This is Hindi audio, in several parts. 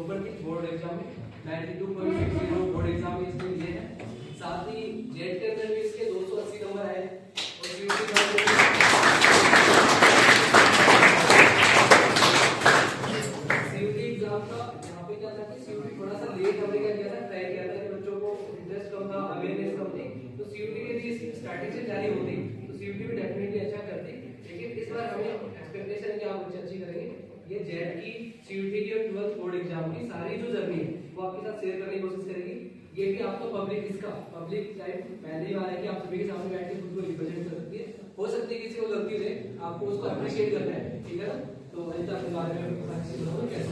ओपन की बोर्ड एग्जाम में 92.60 बोर्ड एग्जाम में इसके लिए है। साथ ही जेट के अंदर भी इसके 280 नंबर आए और सीयूटी एग्जाम का यहाँ पे क्या था कि सीयूटी थोड़ा सा लेट हमने क्या किया था, ट्राई किया था कि बच्चों को इंटरेस्ट कम था, अवेयरनेस कम थी, तो सीयूटी के लिए स्टार्टिंग से जारी होती तो सीयूटी भी डेफिनेटली अच्छा करती। लेकिन इस बार हमें एक्सपेक्टेशन है कि आप बच्चे अच्छी करेंगे। ये जेट की, सीयूटी की और 12th बोर्ड एग्जाम की सारी जो जर्नी है वो आपके साथ शेयर करने की कोशिश करेंगे। ये भी आपको पब्लिक, इसका पब्लिक टाइम पहले ही बार है कि आप सभी के सामने बैठ के खुद को रिप्रेजेंट कर सकती है। हो सकती है किसी को गलती रहे, आपको उसको अप्रिशिएट करना है, ठीक है ना। तो अनिता के बारे में कैसे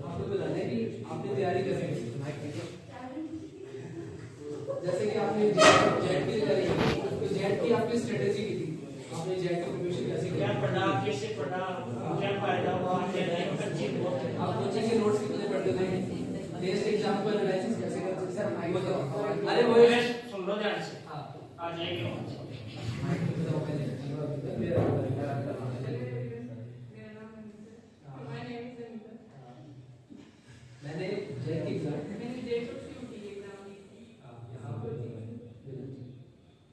आपको बताना है कि आपने तैयारी कर रहे हैं। जैसे कि आपने जेट की तैयारी की, तो जेट की आपकी स्ट्रेटेजी की थी, आपने जेट का प्रिपरेशन कैसे किया, क्या पढ़ा, कैसे पढ़ा, क्या फायदा हुआ, आप कोचिंग के नोट्स कितने पढ़ते थे, टेस्ट एग्जाम पर एनालिसिस कैसे करते थे सर, माइक बताओ। अरे वो सुन लो ध्यान से। हां आ जाएंगे। माइक बताओ पहले। मैंने जेट की एग्जाम, मैंने जेट और सीयूटी की एग्जाम दी थी। यहां पर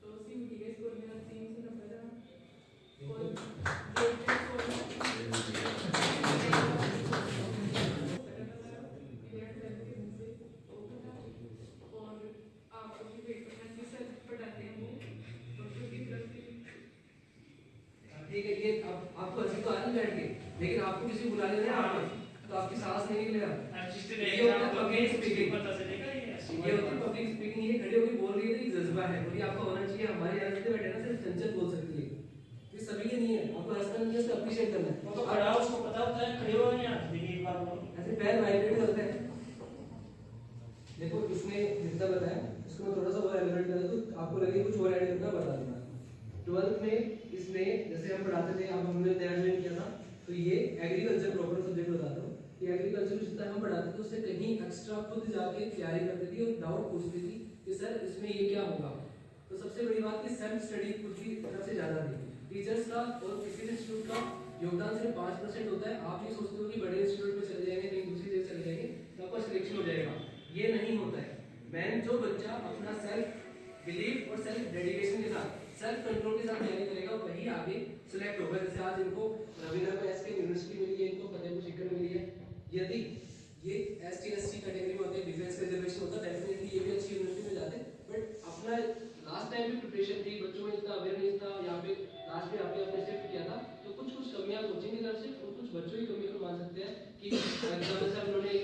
तो सीयूटी के स्कोर मेरा 300 नंबर था और जेट के स्कोर और आप अभी वेट करना कि सर पढ़ाते हैं वो और क्योंकि ठीक है। ये अब आपको हंसी तो आ रही बैठ के, लेकिन आपको किसी बुला लेना है आपको, तो आपकी सांस नहीं निकलेगा। ये होता है पब्लिक स्पीकिंग, पता चलेगा ये होती है पब्लिक स्पीकिंग। ये खड़ी होकर बोल रही है, ये जज्बा है और ये आपका होना चाहिए। हमारे यहाँ जितने बैठे ना सिर्फ चंचल बोल सकती है, ये सभी के नहीं है। आपको ऐसा नहीं है, उसको अप्रिशिएट करना है। वो तो खड़ा उसको पता होता है, खड़े हो नहीं आते देखिए एक बार वो ऐसे पैर वाइब्रेट करते हैं। देखो इसने जितना बताया इसको मैं थोड़ा सा और एलिमेंट कर दूं, आपको लगे कुछ और ऐड करना, बता दूंगा। 12th में इसमें जैसे हम पढ़ाते थे, अब हमने नया ज्वाइन किया था, तो ये एग्रीकल्चर प्रॉपर सब्जेक्ट बताता हूँ। ये एग्रीकल्चर जितना हम पढ़ाते थे उससे कहीं एक्स्ट्रा खुद जाके तैयारी करती थी और डाउट पूछती थी कि सर इसमें ये क्या होगा। तो सबसे बड़ी बात कि सेल्फ स्टडी खुद की तरफ से ज्यादा थी। टीचर्स का और किसी इंस्टीट्यूट का योगदान सिर्फ 5% होता है। आप ये सोचते हो कि बड़े इंस्टीट्यूट में चले जाएंगे, कहीं दूसरी जगह चले जाएंगे तो आपका सिलेक्शन हो जाएगा, ये नहीं होता है। मैन जो बच्चा अपना सेल्फ बिलीफ और सेल्फ डेडिकेशन के साथ, सेल्फ कंट्रोल के साथ तैयारी करेगा वही आगे सिलेक्ट होगा। जैसे आज इनको रविंद्र को एसके यूनिवर्सिटी मिली है, इनको फतेहपुर सीकर मिली है। यदि ये एसटी एससी कैटेगरी में होते, डिफेंस रिजर्वेशन होता, डेफिनेटली ये भी अच्छी यूनिवर्सिटी में जाते। बट अपना लास्ट टाइम भी प्रिपरेशन थी, बच्चों में इतना अवेयरनेस था, यहाँ पे लास्ट में आपने अपने स्टेप किया था, तो कुछ कुछ कमियां कोचिंग की तरफ से और कुछ बच्चों की कमियों को मान सकते हैं कि एग्जाम में सर उन्होंने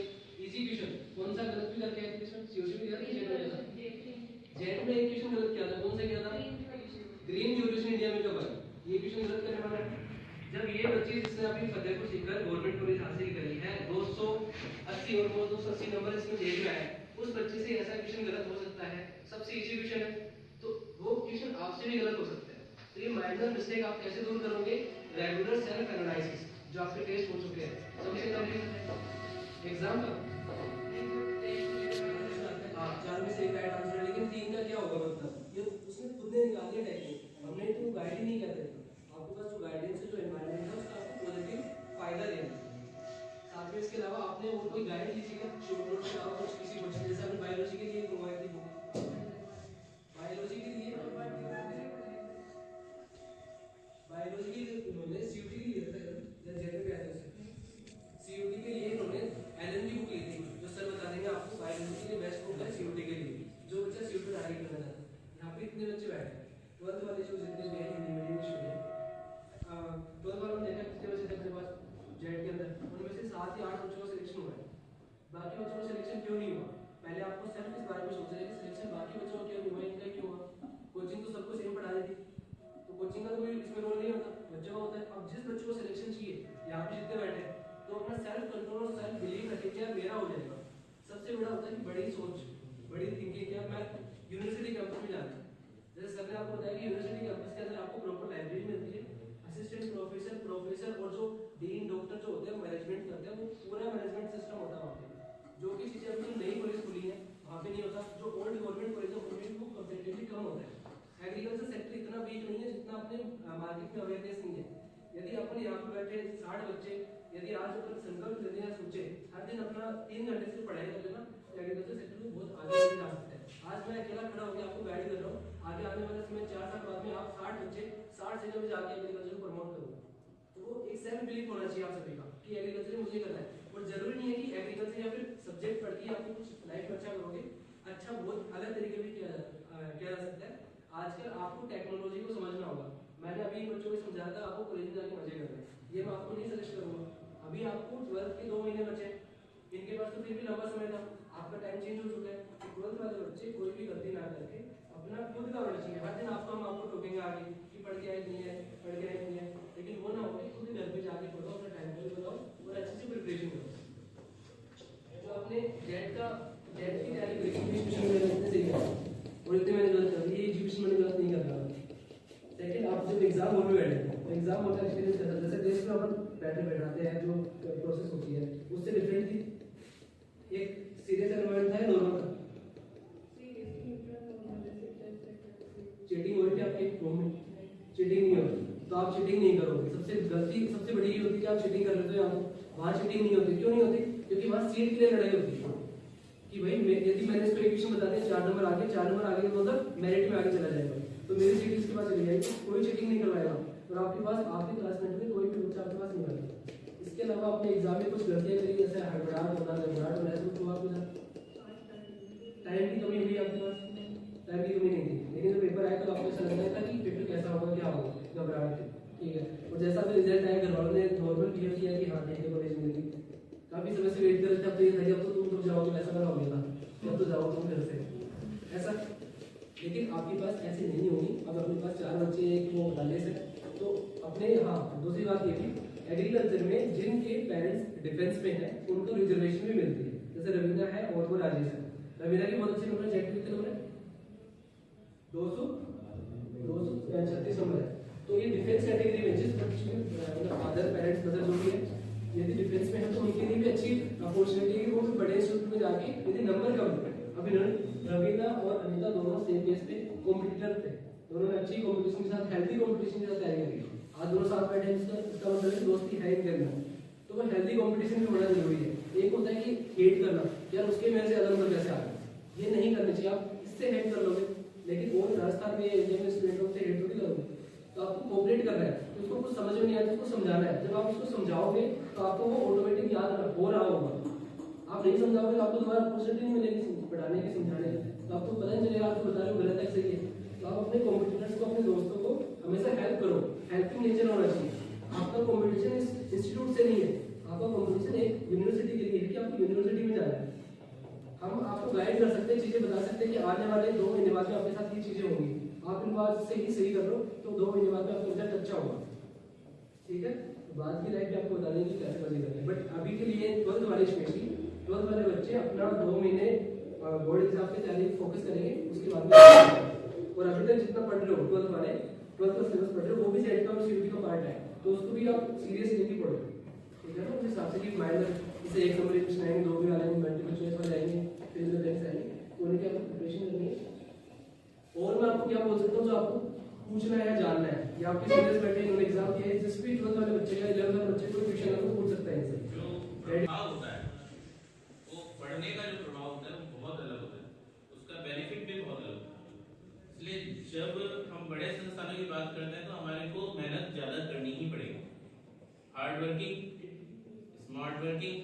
इजी क्वेश्चन कौन सा गलत भी करके आए थे, इसमें सीओसी में दिया था, जेट में था, जेट में एक क्वेश्चन गलत किया था, कौन सा किया था, ग्रीन रिवॉल्यूशन इंडिया में कब आया, ये क्वेश्चन गलत करने वाला है। जब ये बच्ची जिसने अभी फतेहपुर सीकर गवर्नमेंट कॉलेज हासिल करी है, 280 और 280 नंबर इसमें जेट में आया, उस बच्चे से ऐसा क्वेश्चन गलत हो सकता है, सबसे इजी क्वेश्चन है, तो वो क्वेश्चन आपसे भी गलत हो सकता है। तो ये माइनर मिस्टेक आप कैसे दूर करोगे, रेगुलर सेल्फ एनालिसिस जो आपके टेस्ट हो चुके हैं, सबसे पहले एग्जाम का 4 में से एक राइट आंसर है, लेकिन 3 का क्या होगा, मतलब ये उसने खुद ने निकाल दिया टेक्निक, हमने तो गाइड ही नहीं करते थे। आपके पास जो गाइडेंस है, जो एनवायरनमेंट है, उसका आपको पॉजिटिव फायदा देना है। साथ में इसके अलावा आपने वो कोई गाइड लीजिएगा, शॉर्ट नोट के अलावा कुछ किसी क्वेश्चन, जैसे आपने बायोलॉजी के लिए मंगवाई थी बुक, बायोलॉजी के लिए उन्होंने सीयूटी के लिए या जेट में आते हैं, सीयूटी के लिए उन्होंने एलन की बुक ली थी, जो सर बता देंगे आपको बायोलॉजी के लिए बेस्ट बुक है सीयूटी के लिए, जो बच्चा सीयूटी तैयारी करना चाहता है। यहाँ पे इतने बच्चे बैठे हैं, 12th वाले जो जितने भी हैं हिंदी मीडियम स्टूडेंट, 12th वालों ने देखा कितने बच्चे थे अपने पास जेट के अंदर, उनमें से 7 या 8 बच्चों का सिलेक्शन हुआ है। बाकी बच्चों का सिलेक्शन क्यों नहीं हुआ, पहले आपको सेल्फ इस बारे में सोचना है कि सिलेक्शन बाकी बच्चों का क्यों नहीं हुआ, इनका क्यों हुआ। कोचिंग तो सबको सेम पढ़ा देती, तो कोचिंग का कोई इसमें रोल नहीं होता, बच्चों का होता है। अब जिस बच्चों को सिलेक्शन चाहिए, यहाँ पे जितने बैठे तो अपना सेल्फ कंट्रोल और सेल्फ बिलीव रखें कि यार मेरा हो जाएगा। सबसे बड़ा होता है कि बड़ी सोच, बड़ी थिंकिंग, क्या मैं यूनिवर्सिटी कैंपस में जाना है। जैसे सर ने आपको बताया कि यूनिवर्सिटी कैंपस के अंदर आपको प्रॉपर लाइब्रेरी मिलती है, असिस्टेंट प्रोफेसर और जो डीन डॉक्टर जो होते हैं मैनेजमेंट करते हैं, वो पूरा मैनेजमेंट सिस्टम होता है वहाँ पे, जो कि चीज़ें अभी जो नई कॉलेज खुली है वहाँ पे नहीं होता, जो ओल्ड गवर्नमेंट कॉलेज है उनमें वो कंपैरेटिवली कम होता है। एग्रीकल्चर सेक्टर इतना वीक नहीं है जितना अपने मार्केट में अवेयरनेस नहीं है। यदि अपन यहाँ पे बैठे 60 बच्चे, यदि आज अपन संकल्प लेते हैं, सोचे हर दिन अपने 3 घंटे से पढ़ाई कर लेना, एग्रीकल्चर सेक्टर में बहुत आगे लेके जा सकते हैं। आज मैं अकेला खड़ा होकर आपको गाइड कर रहा हूँ, आगे आने वाले समय 4 साल बाद में आप 60 बच्चे 60 जगह में जाके एग्रीकल्चर को प्रमोट करोगे। तो वो एक सेल्फ बिलीफ होना चाहिए आप सभी का कि एग्रीकल्चर मुझे करना है। और जरूरी नहीं है कि एग्रीकल्चर या फिर सब्जेक्ट पढ़ के आपको कुछ लाइफ में अच्छा करोगे, अच्छा बहुत अलग तरीके भी किया जा सकता है। आजकल आपको टेक्नोलॉजी को समझना होगा। मैंने अभी इन बच्चों को समझाया था, आपको कॉलेज में जाके मजे करना है, ये मैं आपको नहीं सजेस्ट करूंगा। अभी आपको 12th के 2 महीने बचे, इनके पास तो फिर भी लंबा समय था, आपका टाइम चेंज हो चुका है। 12th वाले बच्चे कोई भी गलती ना करके अपना खुद का होना चाहिए। हर दिन हम आपको टोकेंगे आगे कि पढ़ के आए नहीं है, पढ़ के आए नहीं है, लेकिन वो ना हो कि खुद घर पे जाके पढ़ो, अपना टाइम टेबल बनाओ और अच्छे से प्रिपरेशन करो। जो आपने जेट की तैयारी करी थी, एजुकेशन में इतने सही किया और इतने मैंने गलत कर दी, ये एजुकेशन में गलत नहीं कर रहा। सेकंड, आप जब एग्जाम हॉल में बैठे, एग्जाम हॉल का एक्सपीरियंस कैसा, जैसे देश में अपन बैठाते हैं, जो प्रोसेस होती है उससे डिफरेंट थी। एक सीरियस एनवायरनमेंट था, नॉर्मल था, चीटिंग हो रही थी आपके रूम में, चीटिंग नहीं होती तो आप चीटिंग नहीं करोगे। सबसे बड़ी ये होती है कि आप चीटिंग कर लेते हो, वहाँ चीटिंग नहीं होती। क्यों नहीं होती? क्योंकि वहाँ सीट के लिए लड़ाई होती है कि भाई यदि मैंने इसको इक्वेशन बता दिया 4 नंबर आगे तो मतलब मेरिट में आगे चला जाएगा, तो मेरी सीट इसके पास चली जाएगी, कोई चीटिंग नहीं करवाएगा और आपके पास आपके क्लासमेट में कोई भी बच्चा आपके पास नहीं आएगा। इसके अलावा आपने एग्जाम में कुछ गलतियां करी, जैसे हड़बड़ाहट होना, तो आपके साथ टाइम की कमी हुई, आपके पास टाइम की कमी नहीं थी, लेकिन जब पेपर आया तो आपको ऐसा लग रहा था कि पेपर कैसा होगा, क्या होगा, घबराहट थी, ठीक है। और जैसा भी रिजल्ट आया, घर वालों ने नॉर्मल क्लियर किया कि हाँ ठीक है कॉलेज मिल गई। काफी समय से वेट कर रहे थे, अब तो ये था कि अब तो तुम जाओगे, वैसा वाला हो गया था, अब तो जाओ तुम घर से, ऐसा। लेकिन आपके पास ऐसे नहीं होगी। अब अपने पास 4 बच्चे, एक वो डाले से, तो अपने हाँ दूसरी बात ये भी, एग्रीकल्चर में जिनके पेरेंट्स डिफेंस में है उनको रिजर्वेशन भी मिलती है। जैसे रवीना है और वो राजेश है। रवीना की बहुत अच्छे नंबर, चेक कितने नंबर है? 236 नंबर है। तो ये डिफेंस कैटेगरी में जिस फादर पेरेंट्स मदर जो भी है यदि डिफेंस में है तो उनके लिए भी अच्छी अपॉर्चुनिटी है कि वो भी बड़े इंस्टीट्यूट में जाके यदि नंबर कम है। अभी रवीना और अनिता दोनों सेम पेज पे कॉम्पिटिटर थे, दोनों ने अच्छी कंपटीशन के साथ, हेल्दी कंपटीशन के साथ तैयारी करी। आज दोनों साथ बैठे हैं, इसका मतलब है दोस्ती है इनके अंदर। तो वो हेल्दी कंपटीशन भी बड़ा जरूरी है। एक होता है कि हेट करना, यार उसके मेरे से ज्यादा नंबर कैसे आ गए, ये नहीं करनी चाहिए। आप इससे हेट कर लोगे, लेकिन वो राजस्थान में इंडिया में स्टूडेंटों से हेट थोड़ी करोगे। तो आपको कोऑपरेट करना है, तो उसको कुछ समझ में नहीं आता, उसको समझाना है। जब आप उसको समझाओगे तो आपको वो ऑटोमेटिक याद हो रहा होगा। आप नहीं समझाओगे तो आपको दोबारा अपॉर्चुनिटी नहीं मिलेगी पढ़ाने की, समझाने की, तो आपको पता नहीं चलेगा आपको बता रहे हो गलत है सही है। तो आप अपने कॉम्पिटिटर्स को, अपने दोस्तों को हमेशा हेल्प करो, हेल्पिंग नेचर होना चाहिए। आपका कॉम्पिटिशन इंस्टीट्यूट से नहीं है, आपका कॉम्पिटिशन एक यूनिवर्सिटी के लिए है कि आपको यूनिवर्सिटी में जाना है। हम आपको गाइड कर सकते हैं, चीजें बता सकते हैं कि आने वाले 2 महीने बाद में आपके साथ ये चीजें होंगी, आप इन बात से ही सही कर लो तो 2 महीने बाद में आपका रिजल्ट अच्छा होगा, ठीक है। बाद की लाइफ में आपको बता देंगे कि कैसे मजे करने, बट अभी के लिए 12th वाले स्पेशली 12th वाले बच्चे अपना 2 महीने बोर्ड एग्जाम की तैयारी फोकस करेंगे, उसके बाद में और अभी तक जितना पढ़ रहे हो 12th वाले 12th का सिलेबस पढ़ रहे हो वो भी सेट का और सीयूटी का पार्ट है, तो उसको भी आप सीरियसली लेके पढ़ो, ठीक है ना। उस हिसाब से कि माइनर जैसे 1 नंबर क्वेश्चन आएंगे, 2 भी आएंगे, मल्टीपल चॉइस वाले आएंगे, फिर रिजल्ट्स आएंगे, तो उनकी आपको प्रिपरेशन करनी है। और मैं आपको क्या बोल सकता हूँ, जो आपको पूछना है, जानना है, या आपके सीनियर्स बैठे इन्होंने एग्जाम दिया है, जिस भी 12th वाले बच्चे का 11th वाले बच्चे को ट्यूशन आपको पूछ सकता है इनसे। जो प्रभाव होता है वो पढ़ने का जो प्रभाव होता है वो बहुत अलग होता है, उसका बेनिफिट भी बहुत अलग होता है। इसलिए जब हम बड़े संस्थानों की बात करते हैं तो हमारे को मेहनत ज्यादा करनी ही पड़ेगी। हार्ड वर्किंग, स्मार्ट वर्किंग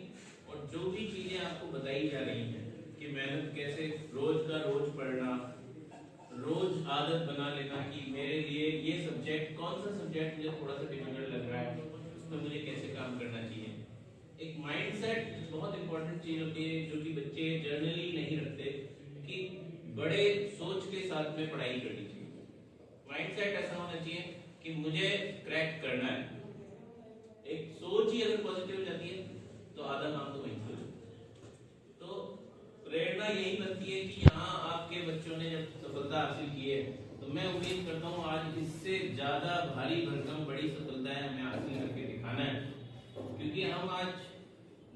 और जो भी चीजें आपको बताई जा रही हैं कि मेहनत कैसे, रोज का रोज पढ़ना, रोज आदत बना लेना कि मेरे लिए ये सब्जेक्ट, कौन सा सब्जेक्ट मुझे थोड़ा सा डिफिकल्ट लग रहा है, उसमें मुझे कैसे काम करना चाहिए। एक माइंडसेट बहुत इंपॉर्टेंट चीज होती है जो कि बच्चे जर्नली नहीं रखते, कि बड़े सोच के साथ में पढ़ाई करनी चाहिए। माइंडसेट ऐसा होना चाहिए कि मुझे क्रैक करना है। एक सोच ही अगर पॉजिटिव हो जाती है तो आधा काम तो वहीं से हो। तो प्रेरणा यही बनती है कि यहाँ आपके बच्चों ने जब सफलता हासिल की है तो मैं उम्मीद करता हूँ आज इससे ज्यादा भारी भरकम बड़ी सफलताएं हमें हासिल करके दिखाना है, क्योंकि हम आज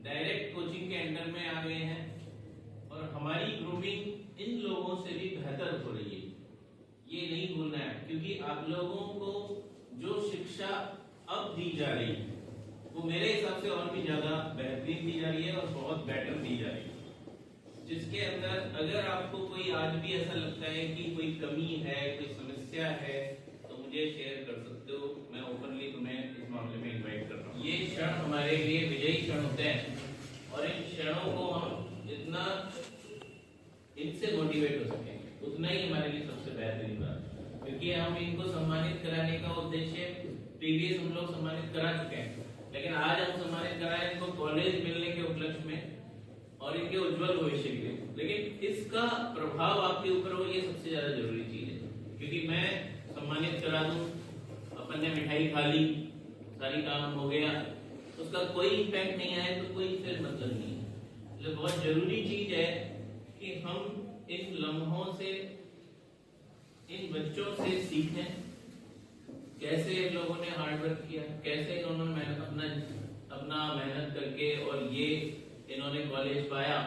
डायरेक्ट कोचिंग के अंडर में आ गए हैं और हमारी ग्रूमिंग इन लोगों से भी बेहतर हो रही है। ये नहीं भूलना है, क्योंकि आप लोगों को जो शिक्षा अब दी जा रही है वो मेरे हिसाब से और भी ज्यादा बेहतरीन दी जा रही है और बहुत बेटर दी जा रही है, जिसके अंदर अगर आपको कोई आज भी ऐसा लगता है कि कोई कमी है, कोई समस्या है, तो मुझे शेयर कर सकते हो। मैं ओपनली तुम्हें इस मामले में इनवाइट कर रहा हूँ। ये क्षण हमारे लिए विजयी क्षण होते हैं और इन क्षणों को हम जितना इनसे मोटिवेट हो सके उतना ही हमारे लिए सबसे बेहतरीन बात है, क्योंकि हम इनको सम्मानित कराने का उद्देश्य प्रीवियस हम लोग सम्मानित करा चुके हैं, लेकिन आज हम सम्मानित कराएं इनको कॉलेज मिलने के उपलक्ष्य में और इनके उज्जवल भविष्य के लिए। लेकिन इसका प्रभाव आपके ऊपर हो, ये सबसे ज्यादा जरूरी चीज है, क्योंकि मैं सम्मानित करा दूं, अपन ने मिठाई खा ली, सारी काम हो गया, उसका कोई इम्पैक्ट नहीं आए तो कोई फिर मतलब नहीं है। इसलिए बहुत जरूरी चीज है कि हम इन लम्हों से, इन बच्चों से सीखें कैसे इन लोगों ने हार्डवर्क किया, कैसे इन्होंने अपना मेहनत करके और ये इन्होंने कॉलेज पाया,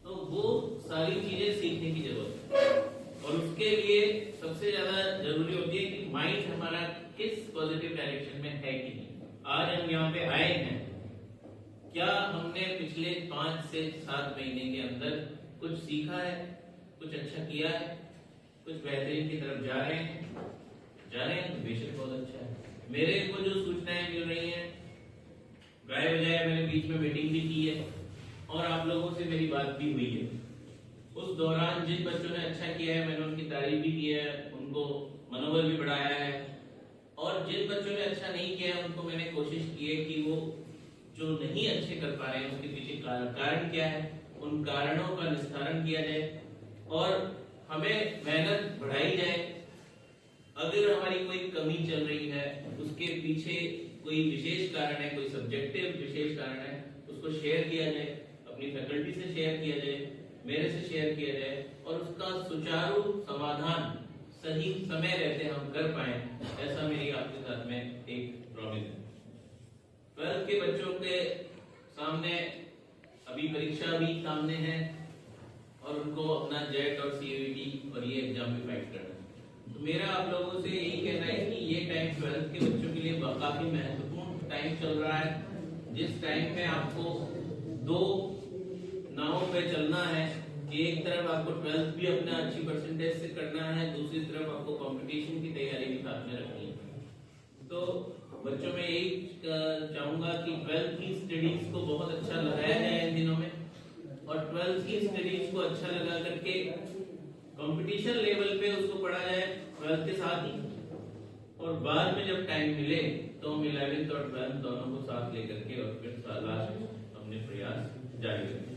तो वो सारी चीजें सीखने की जरूरत है। और उसके लिए सबसे ज्यादा जरूरी होती है कि माइंड हमारा किस पॉजिटिव डायरेक्शन में है कि नहीं। आज हम यहाँ पे आए हैं, क्या हमने पिछले 5 से 7 महीने के अंदर कुछ सीखा है, कुछ अच्छा किया है, कुछ बेहतरीन की तरफ जा रहे हैं तो बेशक बहुत अच्छा है। मेरे को जो सूचनाएं मिल रही हैं, गाय बजाय मैंने बीच में मीटिंग भी की है और आप लोगों से मेरी बात भी हुई है। उस दौरान जिन बच्चों ने अच्छा किया है मैंने उनकी तारीफ भी की है, उनको मनोबल भी बढ़ाया है, और जिन बच्चों ने अच्छा नहीं किया है उनको मैंने कोशिश की है कि वो जो नहीं अच्छे कर पा रहे हैं उसके पीछे कारण क्या है, उन कारणों का निस्तारण किया जाए और हमें मेहनत बढ़ाई जाए। अगर हमारी कोई कमी चल रही है, उसके पीछे कोई विशेष कारण है, कोई सब्जेक्टिव विशेष कारण है, उसको शेयर किया जाए, अपनी फैकल्टी से शेयर किया जाए, मेरे से शेयर किया जाए और उसका सुचारू समाधान सही समय रहते हम कर पाए, ऐसा मेरी आपके साथ में एक प्रॉमिस है। 12th के बच्चों के सामने अभी परीक्षा भी सामने है और उनको अपना जेट और सीयूईटी और ये एग्जाम भी फाइट करना है। तो मेरा आप लोगों से यही कहना है कि ये टाइम 12th के बच्चों के लिए काफी महत्वपूर्ण टाइम चल रहा है, जिस टाइम में आपको 2 नावों पे चलना है कि एक तरफ आपको 12th भी अपना अच्छी परसेंटेज से करना है, दूसरी तरफ आपको कंपटीशन की तैयारी भी साथ में रखनी है। तो बच्चों में यही चाहूंगा कि 12th की स्टडीज को बहुत अच्छा लगाया जाए इन दिनों में और 12th की स्टडीज को अच्छा लगा करके कंपटीशन लेवल पे उसको पढ़ा जाए 12th के साथ ही, और बाद में जब टाइम मिले तो हम 11th और 12th दोनों को साथ लेकर के और फिर लास्ट हमने प्रयास जारी रखे।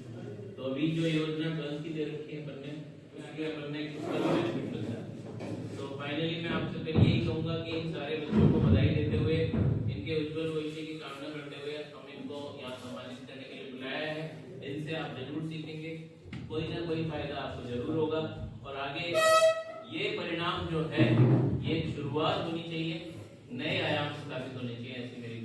तो अभी जो योजना 12th की दे रखी है अपन ने, उसके अपन ने कितना बेनिफिट मिलता है। तो फाइनली मैं आपसे फिर यही कहूंगा कि इन सारे बच्चों को बधाई देते हुए, इनके उज्जवल भविष्य की कामना करते हुए हम इनको यहाँ सम्मानित करने के लिए बुलाया है। इनसे आप जरूर सीखेंगे, कोई ना कोई फायदा आपको जरूर होगा और आगे ये परिणाम जो है ये शुरुआत होनी चाहिए, नए आयाम स्थापित होने चाहिए, ऐसी मेरी